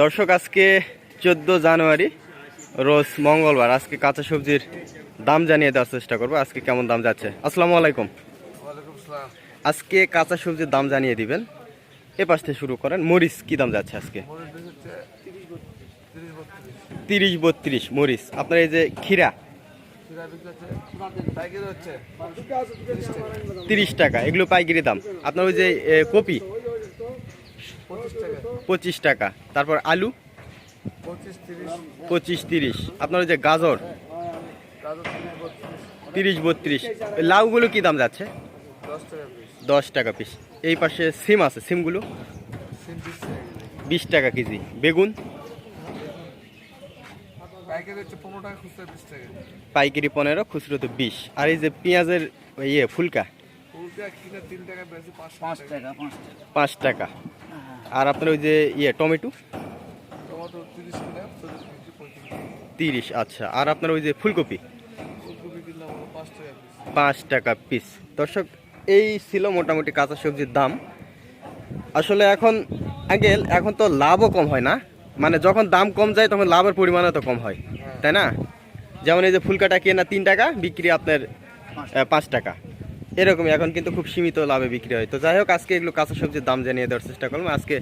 দর্শক, আজকে 14 জানুয়ারি রোজ মঙ্গলবার। আজকে কাঁচা সবজির দাম জানিয়ে দেওয়ার চেষ্টা করবো। আজকে কেমন দাম যাচ্ছে? আসসালামু আলাইকুম। আজকে কাঁচা সবজির দাম জানিয়ে দিবেন। এ পাশ থেকে শুরু করেন। মরিচ কি দাম যাচ্ছে আজকে? 30-32 মরিচ। আপনার এই যে খিরা 30 টাকা, এগুলো পাইকারি দাম। আপনার ওই যে কপি 25 টাকা। তারপর আলু 25-30। আপনার ওই যে গাজর 30-32। লাউগুলো কি দাম যাচ্ছে? 10 টাকা পিস। এই পাশে সিম আছে, সিমগুলো 20 টাকা কেজি। বেগুন পাইকারি 15, খুচরোতে 20। আর এই যে পেঁয়াজের ফুলকা 5 টাকা। আর আপনার ওই যে টমেটো 30। আচ্ছা, আর আপনার ওই যে ফুলকপি 5 টাকা পিস। দর্শক, এই ছিল মোটামুটি কাঁচা সবজির দাম। আসলে এখন তো লাভও কম হয় না, মানে যখন দাম কম যায় তখন লাভের পরিমাণও তো কম হয়, তাই না? যেমন এই যে ফুলকাটা কেনা 3 টাকা, বিক্রি আপনার 5 টাকা, এরকমই। এখন কিন্তু খুব সীমিত লাভে বিক্রি হয়। তো যাই হোক, আজকে এগুলো কাঁচা সবজির দাম জানিয়ে দেওয়ার চেষ্টা করলাম। আজকে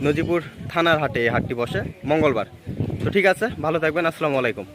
নজিপুর থানার হাটে এই হাটটি বসে মঙ্গলবার। তো ঠিক আছে, ভালো থাকবেন। আসসালামু আলাইকুম।